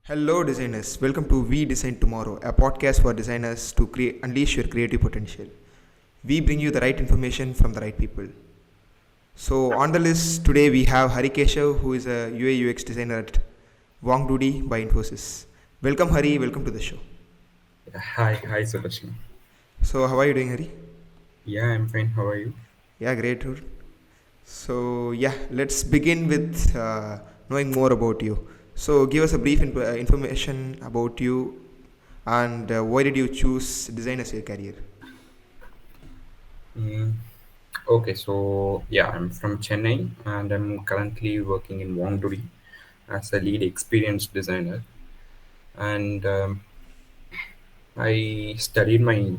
Hello, designers. Welcome to We Design Tomorrow, a podcast for designers to unleash your creative potential. We bring you the right information from the right people. So, on the list today, we have Hari Keshav, who is a UI UX designer at Wongdoody by Infosys. Welcome, Hari. Welcome to the show. Hi, Sebastian. So, how are you doing, Hari? Yeah, I'm fine. How are you? Yeah, great, dude. So, yeah, let's begin with knowing more about you. So, give us a brief information about you and why did you choose design as your career? Mm, okay, so yeah, I'm from Chennai and I'm currently working in Wongdoody as a lead experienced designer. And I studied my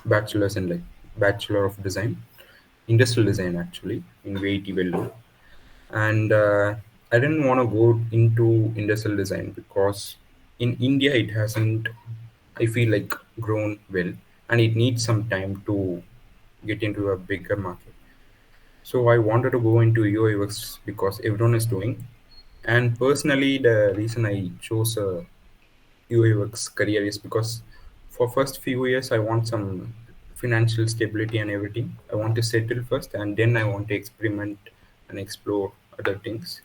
bachelor's in Bachelor of Design, Industrial Design actually, in WDT Vellore. And I didn't want to go into industrial design because in India it hasn't, I feel like, grown well, and it needs some time to get into a bigger market. So I wanted to go into UX because everyone is doing. And personally, the reason I chose a UX career is because for first few years I want some financial stability and everything. I want to settle first, and then I want to experiment and explore other things.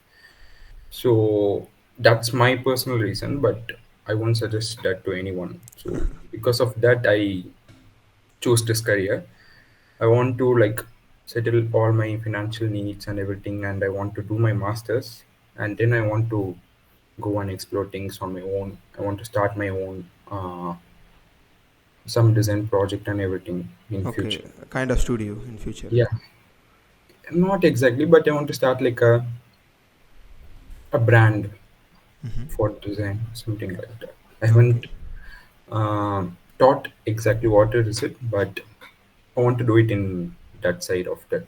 So that's my personal reason, but I won't suggest that to anyone. So because of that, I chose this career. I want to settle all my financial needs and everything, and I want to do my masters, and then I want to go and explore things on my own. I want to start my own some design project and everything in future. Okay, kind of studio in future. Yeah, not exactly, but I want to start like a brand for design, something like that. I haven't Okay. taught exactly what it is it, but I want to do it in that side of that.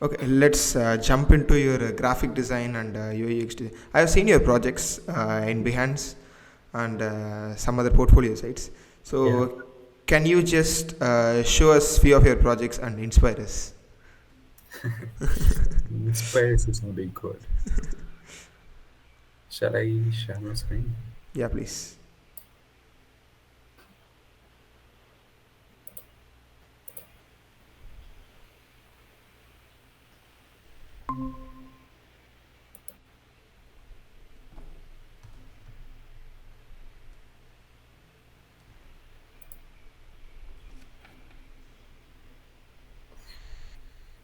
Okay, let's jump into your graphic design and UX design. I have seen your projects in Behance and some other portfolio sites. Yeah, So, can you just show us few of your projects and inspire us? inspires is a big word. Shall I share my screen? Yeah, please.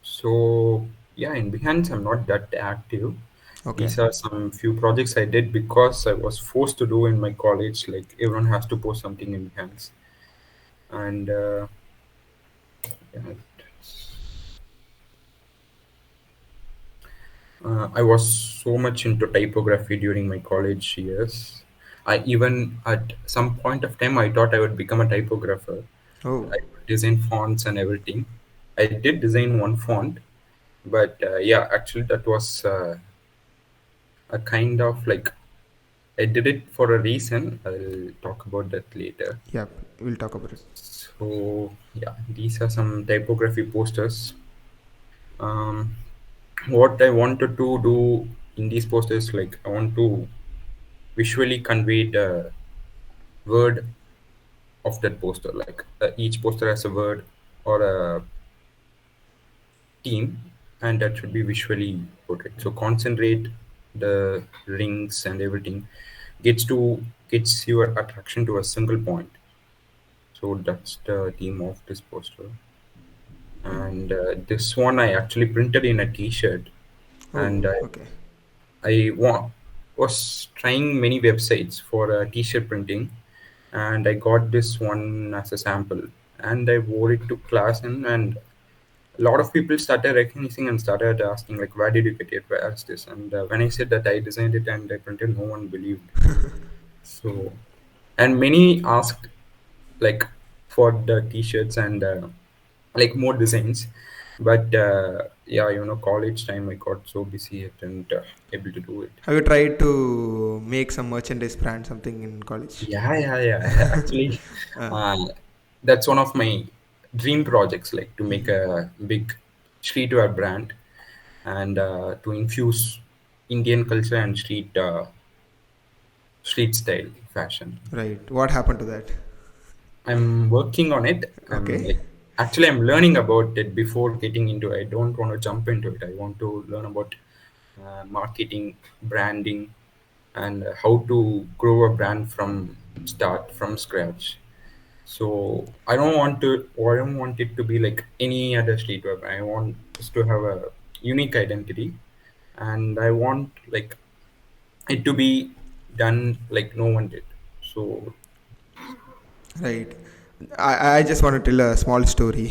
So yeah, in Behance I'm not that active. Okay. These are some few projects I did because I was forced to do in my college. Like everyone has to post something in Behance, and yeah, I was so much into typography during my college years. I even at some point of time I thought I would become a typographer. Oh, I would design fonts and everything. I did design one font, but yeah, actually that was a kind of like I did it for a reason. I'll talk about that later. yeah, we'll talk about it. So yeah, these are some typography posters. Um, what I wanted to do in these posters, like I want to visually convey the word of that poster. Like each poster has a word or a theme, and that should be visually portrayed. So concentrate the rings and everything gets your attraction to a single point. So that's the theme of this poster. And this one I actually printed in a T-shirt, Oh, and okay. was trying many websites for T-shirt printing, and I got this one as a sample, and I wore it to class, and a lot of people started recognizing and started asking like, "Where did you get it? Where is this?" And when I said that I designed it and I printed, no one believed. So, and many asked like for the t-shirts and like more designs, but yeah, college time I got so busy and able to do it. Have you tried to make some merchandise brand something in college? Yeah. Actually, Uh, uh, that's one of my dream projects, like to make a big streetwear brand and to infuse Indian culture and street style fashion. Right. What happened to that? I'm working on it. I'm Okay. like actually I'm learning about it before getting into it. I don't want to jump into it. I want to learn about marketing, branding, and how to grow a brand from start from scratch. So I don't want it to be like any other streetwear brand. I want us to have a unique identity, and I want like it to be done like no one did. So Right. I just want to tell a small story.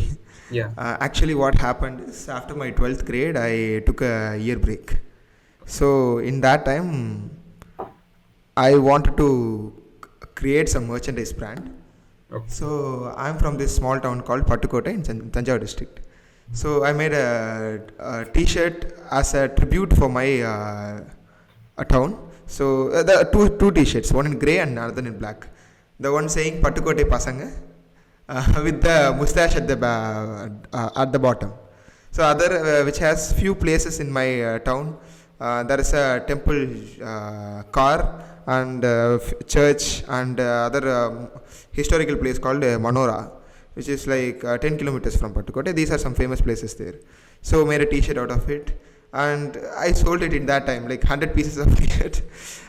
yeah, Actually, what happened is after my 12th grade, I took a year break. So, in that time, I wanted to create some merchandise brand. okay, So, I'm from this small town called Pattukkottai in Tanjavur district. So, I made a t shirt as a tribute for my a town. So, the two t shirts, one in grey and another in black. The one saying Pattukkottai pasanga with the mustache at the bottom. So other which has few places in my town. There is a temple, car, and church, and other historical place called Manora, which is like 10 kilometers from Pattukkottai. These are some famous places there. So made a T-shirt out of it, and I sold it in that time, like 100 pieces of T-shirt.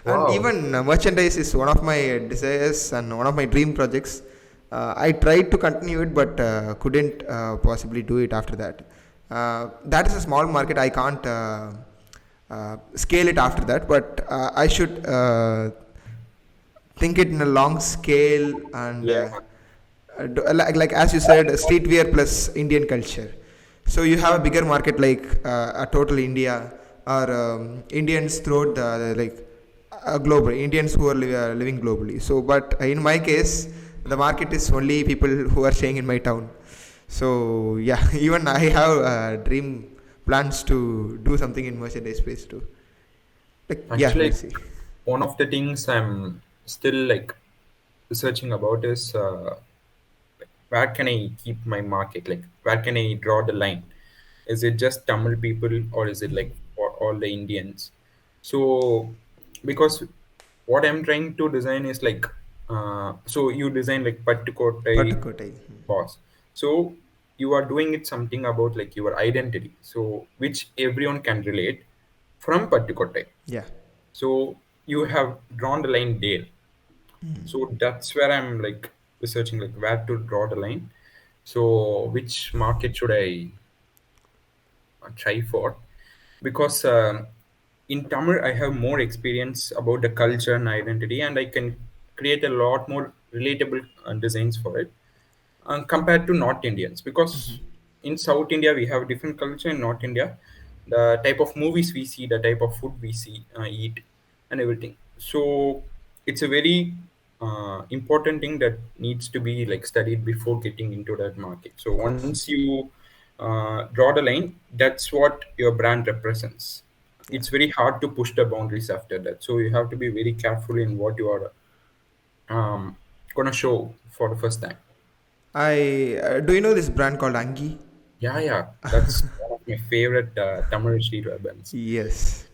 And wow, even merchandise is one of my desires and one of my dream projects. I tried to continue it, but couldn't possibly do it after that. That is a small market. I can't scale it after that, but I should think it in a long scale and yeah, like as you said, streetwear plus Indian culture. So you have a bigger market like a total India or Indians throughout the like global Indians who are living globally. So, but in my case, the market is only people who are staying in my town. So yeah, even I have dream plans to do something in merchandise space too. Like yeah, we'll actually, see. one of the things I'm still like researching about is where can I keep my market? Like, where can I draw the line? Is it just Tamil people or is it like for all the Indians? So, because what I'm trying to design is like, so you design like Pattukkottai Pattukkottai. boss. So you are doing it something about like your identity. So which everyone can relate from Pattukkottai. Yeah. So you have drawn the line there. So that's where I'm like researching like where to draw the line. So which market should I try for? Because in Tamil I have more experience about the culture and identity, and I can create a lot more relatable designs for it compared to North Indians. Because in South India we have different culture. In North India, the type of movies we see, the type of food we see, eat, and everything. So it's a very important thing that needs to be like studied before getting into that market. So Of course. once you draw the line, that's what your brand represents. Yeah. It's very hard to push the boundaries after that. So you have to be very careful in what you are gonna show for the first time. I do you know this brand called Angi? Yeah, yeah, that's one of my favorite Tamil streetwear bands. Yes.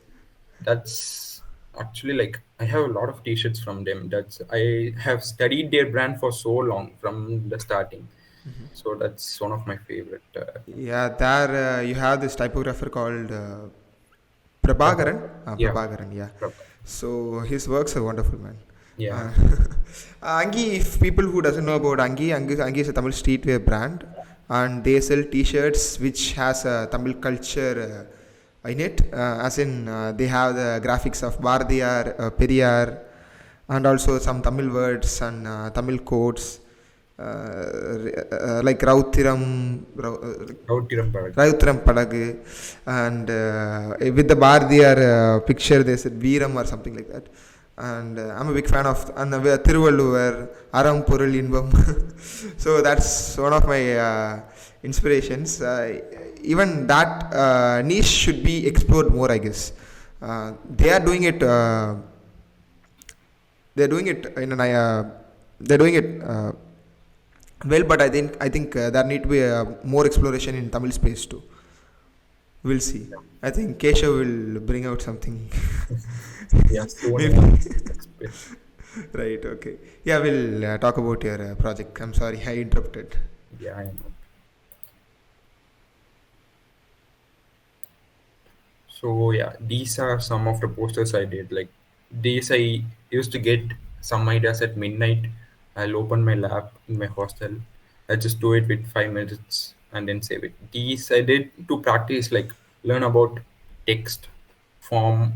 That's actually like I have a lot of T-shirts from them. That's I have studied their brand for so long from the starting. So that's one of my favorite. Yeah, there you have this typographer called Prabha. Prabhakaran. Yeah, Prabhakaran, yeah. Prabha. So his works are wonderful, man. Yeah. Uh, Angi, if people who doesn't know about Angi is a Tamil streetwear brand, and they sell T-shirts which has a Tamil culture in it. As in, they have the graphics of Bharatiyar, Periyar, and also some Tamil words and Tamil quotes, like Rautiram Parag. Rauthiram Padagu, and with the Bharatiyar picture, they said Veeram or something like that. And I'm a big fan of and Thiruvalluvar, Aram Porul Inbam. So that's one of my inspirations. Even that niche should be explored more, I guess. They are doing it. They're doing it in an. They're doing it well, but I think there need to be more exploration in Tamil space too. We'll see. I think Keshav will bring out something. Yeah, soon. Maybe. Yeah. Right. Okay. Yeah, we'll talk about your project. I'm sorry, I interrupted. Yeah, I know. So yeah, these are some of the posters I did. Like these I used to get some ideas at midnight. I'll open my lab in my hostel. I just do it with 5 minutes and then save it. These I did to practice, like learn about text, form,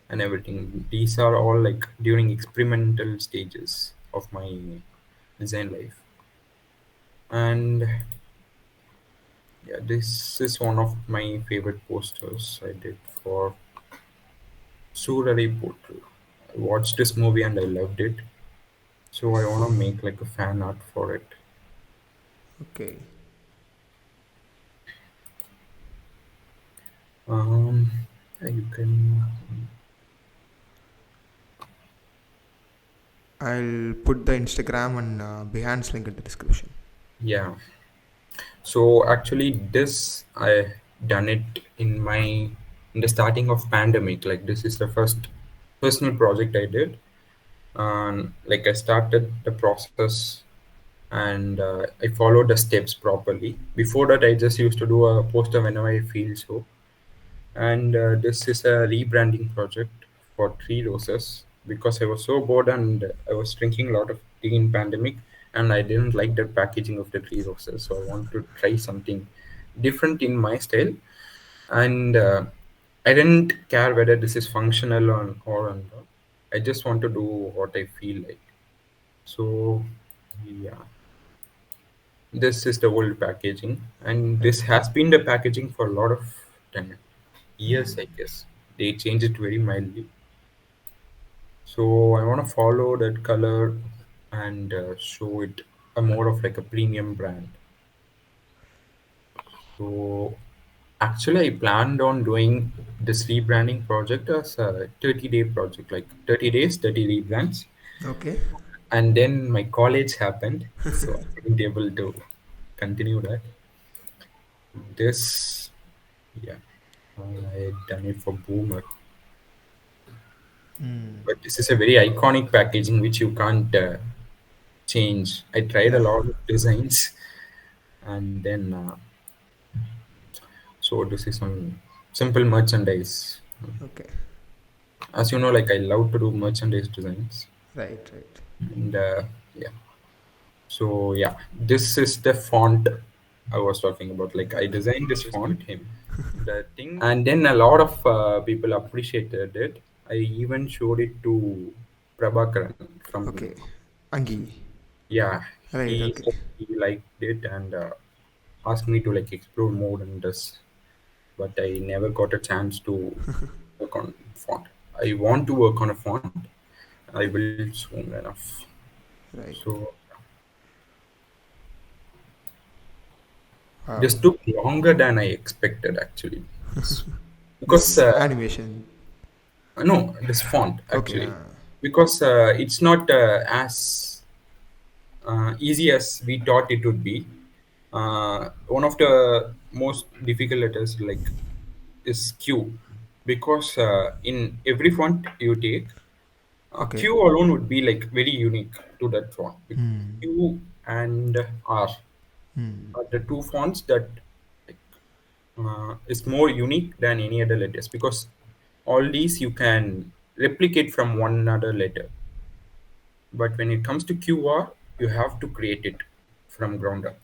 and everything. These are all like during experimental stages of my design life. And yeah, this is one of my favorite posters I did for Surari Portal. I watched this movie and I loved it. So I wanna make like a fan art for it. Okay. Um, yeah, you can, I'll put the Instagram and Behance link in the description. yeah. So actually, this I done it in the starting of pandemic. Like this is the first personal project I did. Like I started the process and I followed the steps properly. Before that, I just used to do a poster whenever I feel so. And this is a rebranding project for Three Roses because I was so bored and I was drinking a lot of tea in pandemic and I didn't like the packaging of the Three Roses, so I want to try something different in my style. And I didn't care whether this is functional or not. I just want to do what I feel like. So yeah, this is the old packaging, and this Right. has been the packaging for a lot of time. Years, I guess. They changed it very mildly. So I want to follow that color and show it a more of like a premium brand. So actually, I planned on doing this rebranding project as a 30-day project, like 30 days, 30 rebrands. Okay. And then my college happened, so I wasn't able to continue that. This, yeah, I done it for Boomer. But this is a very iconic packaging which you can't change. I tried a Yeah. lot of designs, and then so this is some simple merchandise. Okay. As you know, like I love to do merchandise designs, Right. Right. and yeah. So yeah, this is the font I was talking about. Like I designed this font, the thing, and then a lot of people appreciated it. I even showed it to Prabhakaran from, Okay. Angi. yeah, Right. he Okay. said he liked it and asked me to like explore more in this, but I never got a chance to work on font. I want to work on a font. I will soon enough. Right. So Wow. this took longer than I expected actually. This because This animation. no, this font Okay. actually, because it's not as easy as we thought it would be. One of the most difficult letters like is Q, because in every font you take, Okay. Q alone would be like very unique to that font. Q and R are the two fonts that like, is more unique than any other letters, because all these you can replicate from one another letter, but when it comes to QR you have to create it from ground up.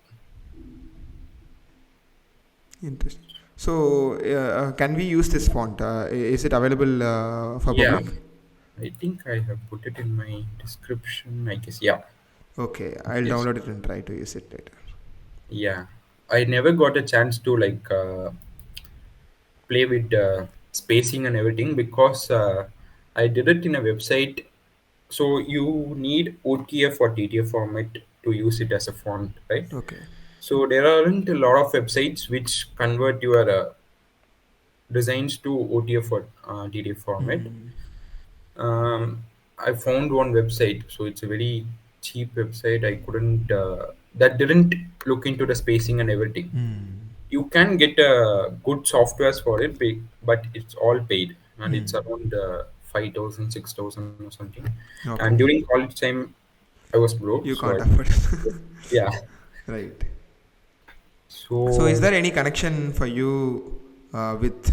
Interesting. So, can we use this font? Is it available for Yeah, public? I think I have put it in my description, I guess. Yeah. Okay, I'll Yes. download it and try to use it later. Yeah, I never got a chance to like play with spacing and everything, because I did it in a website. So you need OTF or TTF format to use it as a font, right? Okay. So there aren't a lot of websites which convert your designs to OTF or TTF format. I found one website, so it's a very cheap website. I couldn't that didn't look into the spacing and everything. You can get good softwares for it, but it's all paid, and it's around 5,000, 6,000 or something. And Okay. during college time, I was broke, You so can't I, afford. yeah. Right. So, is So there any connection for you with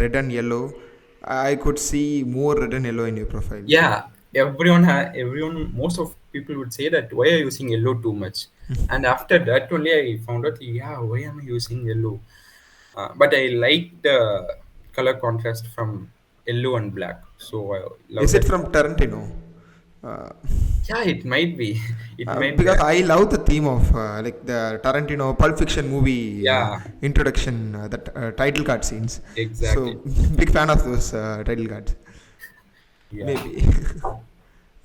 red and yellow? I could see more red and yellow in your profile. yeah, everyone, most of people would say that why are you using yellow too much? And after that only I found out, yeah, why am I using yellow? But I like the color contrast from yellow and black, so I love Is it that. from Tarantino? Uh, Yeah, it might be. It might be. because I love the theme of like the Tarantino Pulp Fiction movie Yeah, introduction, that title card scenes. So exactly. big fan of those title cards. Yeah, Maybe.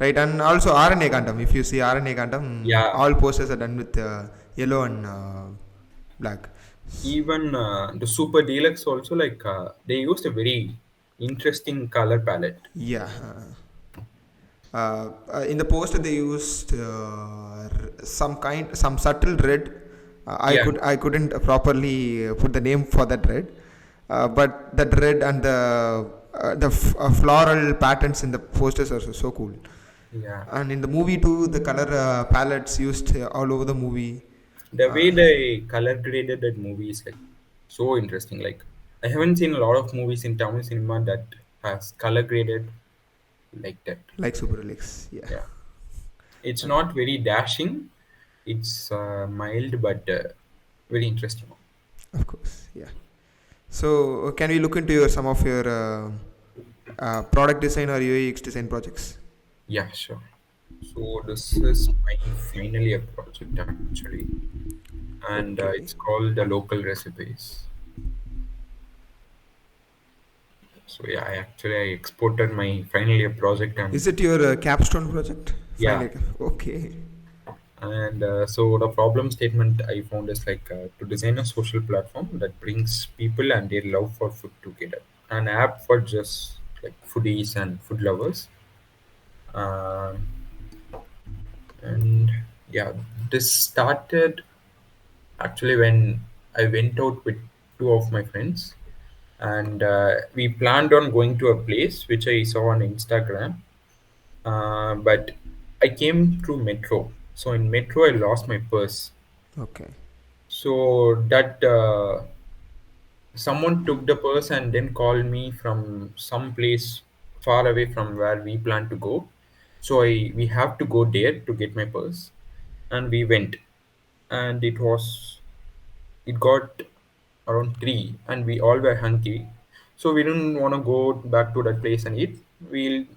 Right, and also RNA Kantam. If you see RNA Kantam, yeah. all posters are done with yellow and black. Even the Super Deluxe also, like they used a very interesting color palette. Yeah. In the poster they used some subtle red. Yeah, I couldn't properly put the name for that red, but that red and the floral patterns in the posters are so cool. yeah. And in the movie too, the color palettes used all over the movie. The Uh, way they color graded that movie is like so interesting. Like I haven't seen a lot of movies in Tamil cinema that has color graded like that. like Super Alex, yeah. Yeah, it's not very dashing. It's mild but very interesting. Of course, yeah. So, can we look into your some of your product design or UX design projects? Yeah, sure. So this is my final year project actually, and Okay. it's called the local recipes. So yeah, I exported my final year project and Is it your capstone project? yeah, Final. Okay. and so the problem statement I found is like to design a social platform that brings people and their love for food together. An app for just like foodies and food lovers. Um, and yeah, this started actually when I went out with two of my friends, and we planned on going to a place which I saw on Instagram. But I came through metro. So in metro, I lost my purse. Okay. So that someone took the purse and then called me from some place far away from where we plan to go. So we have to go there to get my purse, and we went, and it got around 3 and we all were hungry, so we didn't want to go back to that place and eat. We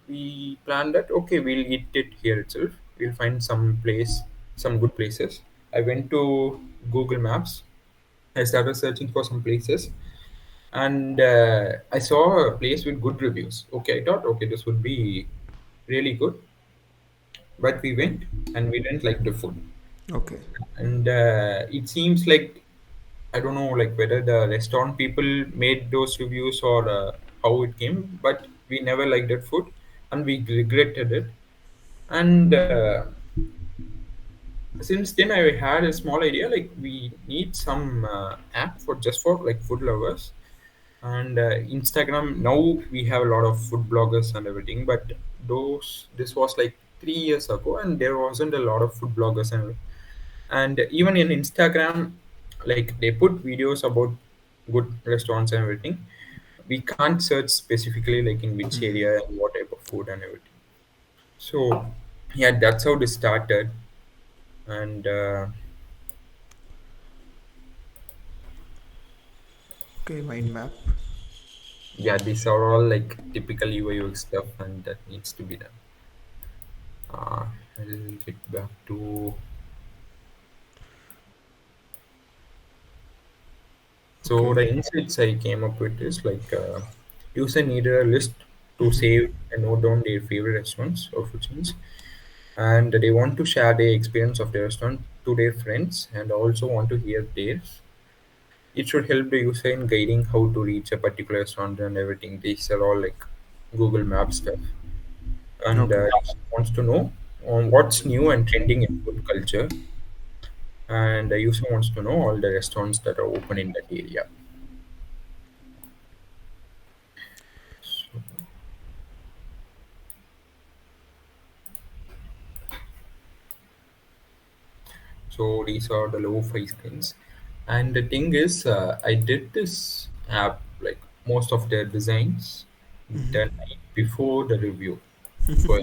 planned that okay, we'll eat it here itself. We'll find some place, some good places. I went to Google Maps. I started searching for some places, and I saw a place with good reviews. Okay, I thought okay, this would be really good, but we went and we didn't like the food. Okay. And it seems like I don't know like whether the restaurant people made those reviews or how it came, but we never liked that food and we regretted it. And since then, I had a small idea like we need some app for just for like food lovers. And Instagram, now we have a lot of food bloggers and everything, but those this was like 3 years ago, and there wasn't a lot of food bloggers. And even in Instagram, like they put videos about good restaurants and everything. We can't search specifically like in which area and what type of food and everything. So yeah, that's how this started. And Okay. Mind map. yeah, these are all like typical UI UX stuff, and that needs to be done. uh, I'll get back to. So Okay. the insights I came up with is like user needed a list to save and note down their favorite restaurants or food chains, and they want to share their experience of their restaurant to their friends and also want to hear theirs. It should help the user in guiding how to reach a particular restaurant and everything. These are all like Google Maps stuff, and Okay. user wants to know on what's new and trending in food culture, and the user wants to know all the restaurants that are open in that area. So these are the low fi screens. And the thing is, I did this app, like most of their designs, the night before the review. For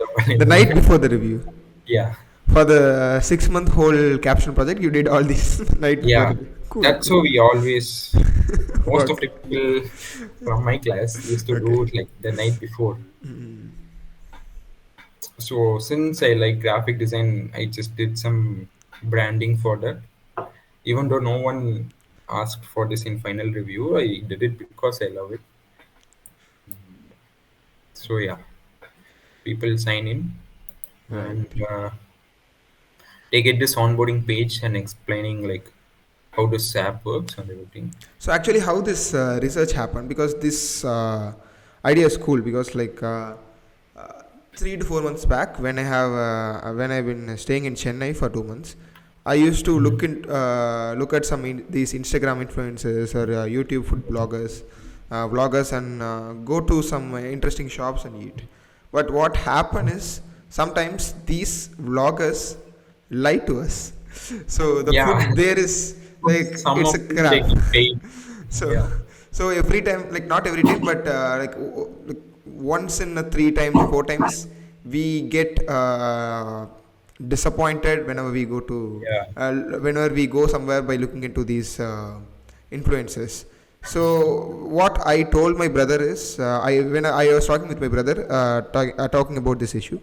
the one The in night the before the review. yeah, For the 6 month whole caption project, you did all these night before yeah. review. Cool, That's cool. how we always, most of Worked. the people from my class used to do Okay. it like the night before. So since I like graphic design, I just did some branding for that. Even though no one asked for this in final review, I did it because I love it. So yeah, people sign in Right. and they get this onboarding page and explaining like how this app works and everything. So actually, how this research happened? Because this idea is cool. Because like 3 to 4 months back, when I've been staying in Chennai for 2 months, I used to Mhm. look at these Instagram influencers or YouTube food vloggers, and go to some interesting shops and eat. But what happened is sometimes these vloggers lie to us. So the Yeah, food there is like some it's of a them they crap. get paid. so Yeah, so every time, like not every time, but like once in a 3 times or 4 times, we get disappointed yeah, whenever we go somewhere by looking into these influences. So what I told my brother is, I was talking with my brother, talking about this issue,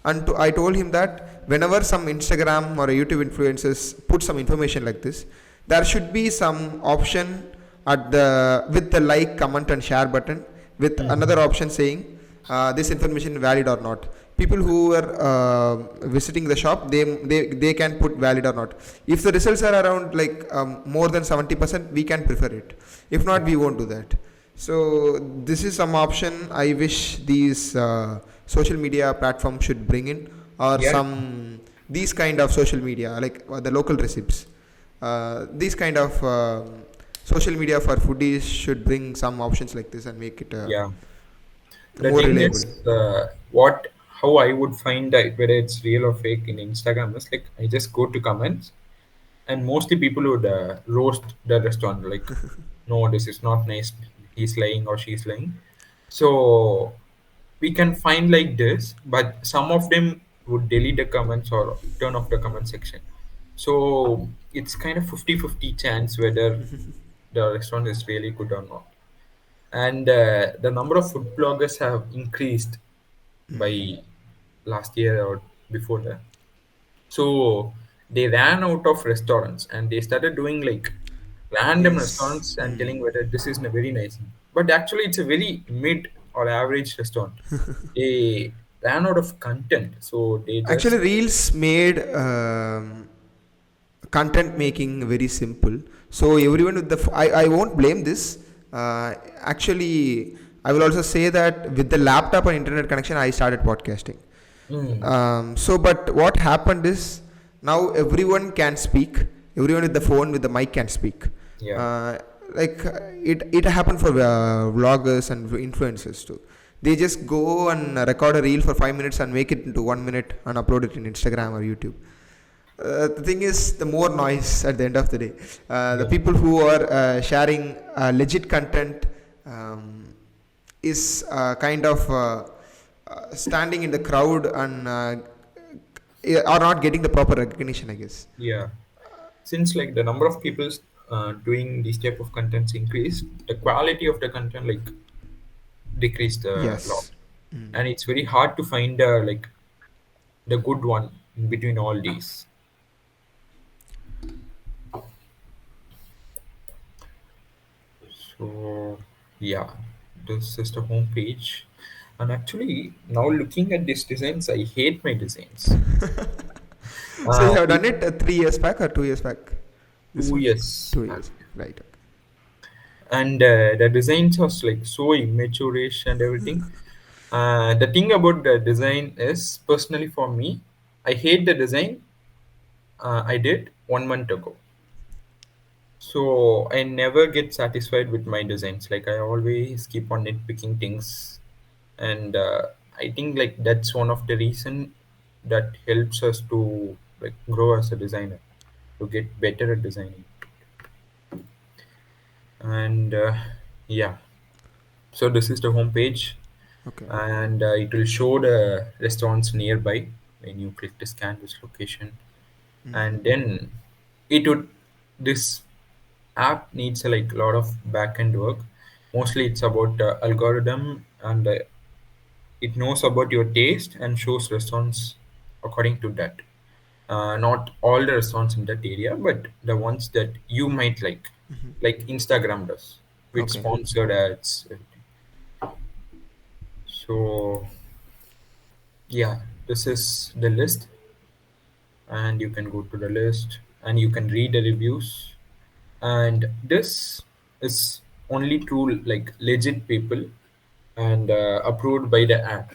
and I told him that whenever some Instagram or a YouTube influencers put some information like this, there should be some option at the with the like, comment, and share button, with Mhm. another option saying this information valid or not. People who are visiting the shop, they can put valid or not. If the results are around like more than 70%, we can prefer it. If not, Yeah, we won't do that. So this is some option I wish these social media platforms should bring in, or yeah, some these kind of social media like the local recipes. These kind of social media for foodies should bring some options like this and make it yeah. The more thing reliable. is, what how I would find that whether it's real or fake in Instagram is like I just go to comments and mostly people would roast the restaurant like, no, this is not nice. He's lying or she's lying. So we can find like this, but some of them would delete the comments or turn off the comment section. So it's kind of 50-50 chance whether the restaurant is really good or not. And the number of food bloggers have increased by last year or before that. So they ran out of restaurants and they started doing like random Yes. restaurants and telling whether this is a very nice. But actually, it's a very mid or average restaurant. They ran out of content, so they Actually, just Reels made content making very simple. So everyone with I won't blame this. Actually, I will also say that with the laptop and internet connection, I started podcasting. mm, So, but what happened is now everyone can speak. Everyone with the phone with the mic can speak. yeah, Uh, it happened for vloggers and influencers too. They just go and record a reel for 5 minutes and make it into 1 minute and upload it in Instagram or YouTube. The thing is, the more noise at the end of the day. The yeah, people who are sharing legit content um, is kind of standing in the crowd and are not getting the proper recognition, I guess. yeah. Since like the number of people doing these type of contents increased, the quality of the content like decreased a lot, Yes. and it's very hard to find like the good one in between all these. So yeah, this is the home page. And actually, now looking at these designs, I hate my designs. So you have It, done it 3 years back or 2 years back? This two one? years, 2 years. Right. Okay. and the designs was like so immature-ish and everything. The thing about the design is, personally for me, I hate the design I did 1 month ago. So I never get satisfied with my designs. Like I always keep on nitpicking things, and I think like that's one of the reason that helps us to. like grow as a designer, to get better at designing. And yeah, so this is the homepage, Okay. and it will show the restaurants nearby when you click to scan this location. And then it would this app needs like a lot of back end work. Mostly it's about algorithm, and it knows about your taste and shows restaurants according to that. Not all the restaurants in that area, but the ones that you might like Instagram does with Okay. sponsored ads, everything. So yeah, this is the list, and you can go to the list and you can read the reviews. And this is only through like legit people, and approved by the app.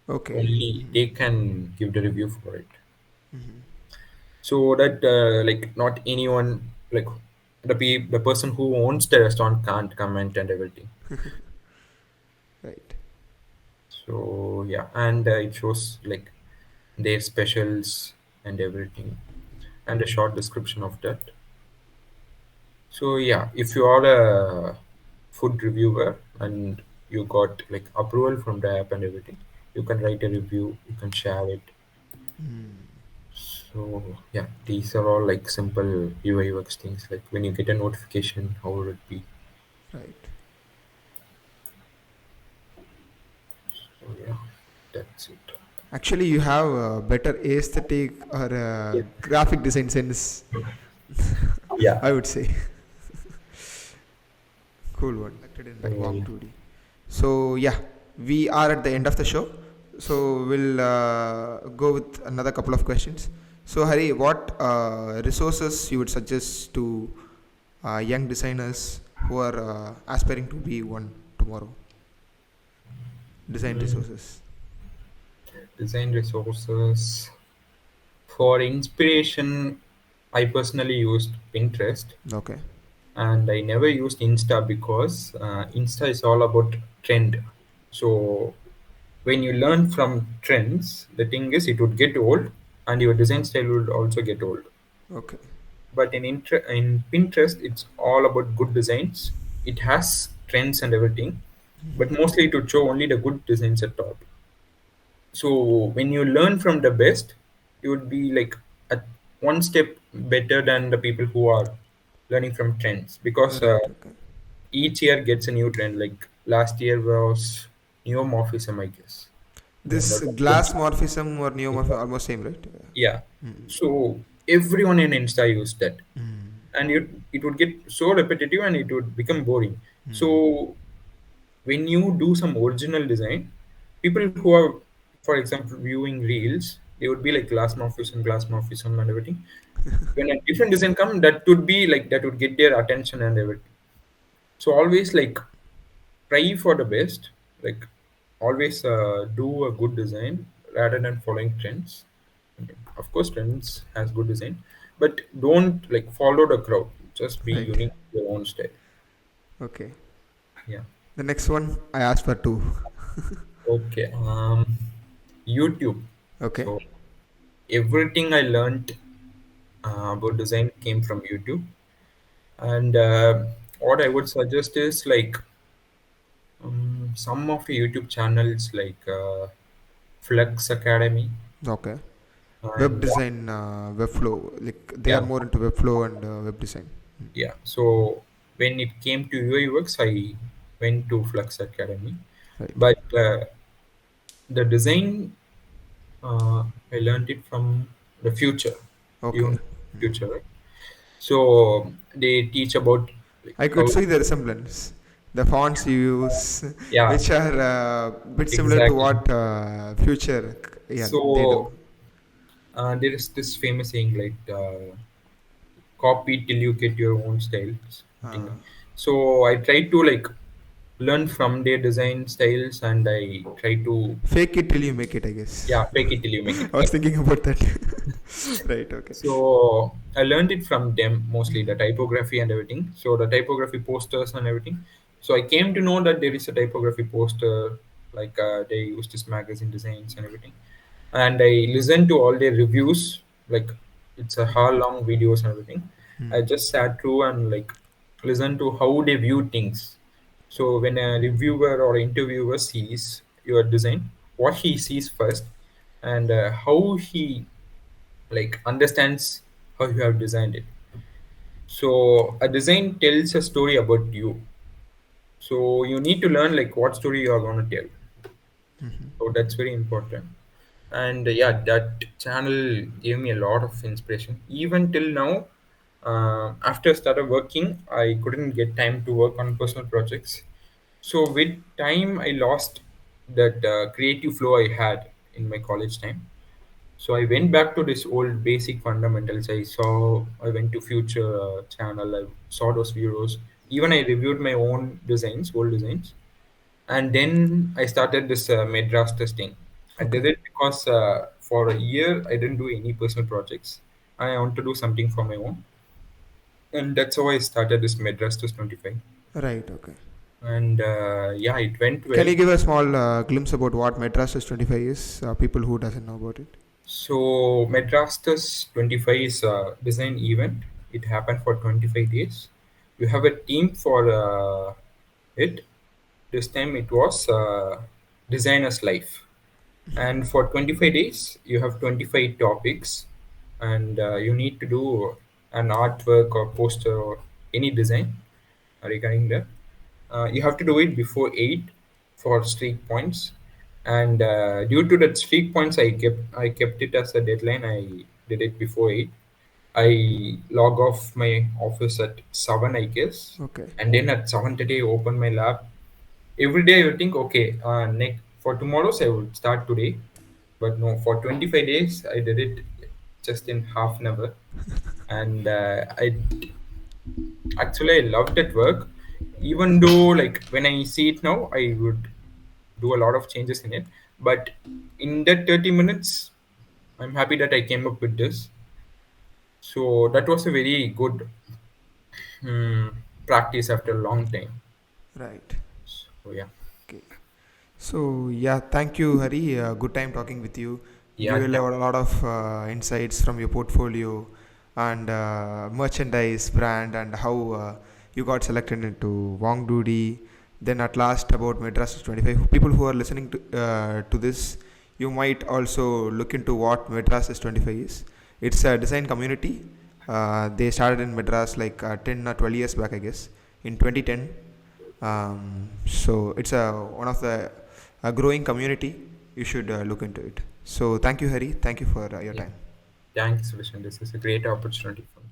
Okay. Only they can give the review for it, so that like not anyone, like the person who owns the restaurant can't comment and everything. Right. So yeah, and it shows like their specials and everything, and a short description of that. So yeah, if you are a food reviewer and you got like approval from the app and everything, you can write a review, you can share it. So yeah, these are all like simple UI UX things. Like when you get a notification, how would it be? Right. So yeah, that's it. Actually, you have a better aesthetic or Yeah. graphic design sense, Yeah. I would say. Cool one. Selected in by So, Wongdoody. So yeah, we are at the end of the show. So we'll go with another couple of questions. So Hari, what resources you would suggest to young designers who are aspiring to be one tomorrow? Design mm, resources. design resources for inspiration. I personally used Pinterest, Okay. and I never used Insta because Insta is all about trend. So when you learn from trends, the thing is it would get old, and your design style would also get old. Okay. But in Pinterest, it's all about good designs. It has trends and everything, but mostly it would show only the good designs at top. So when you learn from the best, you would be like at one step better than the people who are learning from trends, because Right. Okay. each year gets a new trend. Like last year was neomorphism, I guess. This That was glass morphism or neomorphism good. almost same, right? Yeah. So everyone in Insta used that, and it would get so repetitive and it would become boring. So when you do some original design, people who are, for example, viewing reels, they would be like glass morphism and everything. When a different design come, that would be like that would get their attention and everything. So always like try for the best. Like always do a good design rather than following trends. I mean, of course, trends has good design, but don't like follow the crowd. Just be Right. unique to your own style. Okay. Yeah. The next one I asked for two. Okay. YouTube. Okay. So everything I learned about design came from YouTube, and what I would suggest is like some of the YouTube channels like Flux Academy, Okay. Web and design, web flow. Like they are yeah, more into web flow and web design. yeah. So when it came to UI UX, I went to Flux Academy, Right. but the design I learned it from the future. You Okay. know, future, right? So they teach about like I how. could see the resemblance. The fonts you use, Yeah, which are bit similar to exactly. what future, yeah, they do. So there is this famous saying like copy till you get your own style, something Uh, like. So I try to like learn from their design styles, and I try to, Fake it till you make it, I guess. yeah, fake it till you make it. I was thinking about that. Right. Okay. So I learned it from them, mostly the typography and everything. So the typography posters and everything. So I came to know that there is a typography poster, like they use this magazine designs and everything. And I listened to all their reviews like it's a hour long videos and everything. Hmm. I just sat through and like listen to how they view things. So when a reviewer or interviewer sees your design, what he sees first, and how he like understands how you have designed it. So a design tells a story about you. So you need to learn like what story you are going to tell. So that's very important. And yeah, that channel gave me a lot of inspiration. Even till now, after I started working, I couldn't get time to work on personal projects. So with time, I lost that creative flow I had in my college time. So I went back to this old basic fundamentals. I went to Future channel. I saw those videos. Even I reviewed my own designs, old designs, and then I started this Madras testing. I Okay. did it because for a year I didn't do any personal projects. I want to do something for my own, and that's how I started this Madras Test 25. Right. Okay. And yeah, it went Can well. you give a small glimpse about what Madras 25 is? People who doesn't know about it. So Medrastus 25 is a design event. It happened for 25 days. You have a team for it. This time it was designer's life. And for 25 days, you have 25 topics, and you need to do an artwork or poster or any design regarding that. You have to do it before 8 for streak points, and due to that streak points, I kept it as a deadline. I did it before 8. I log off my office at 7, I guess, Okay. and then at 7:30 I open my lab. Every day I would think, okay, next for tomorrow's I would start today, but no, for 25 days I did it just in half an hour, and I actually I loved that work, even though like when I see it now I would do a lot of changes in it, but in that 30 minutes I'm happy that I came up with this. So that was a very good hmm, practice after a long time. Right. So yeah. Okay. So yeah, thank you, Hari. Good time talking with you. Yeah, You will have a lot of insights from your portfolio and merchandise brand and how you got selected into Wongdoody. Then at last about Madras 25. People who are listening to this, you might also look into what Madras 25 is. It's a design community. They started in Madras like 10 or 12 years back, I guess, in 2010. So it's a one of the a growing community. You should look into it. So thank you, Hari. Thank you for your yeah. time. Thanks, Vishan. This is a great opportunity for me.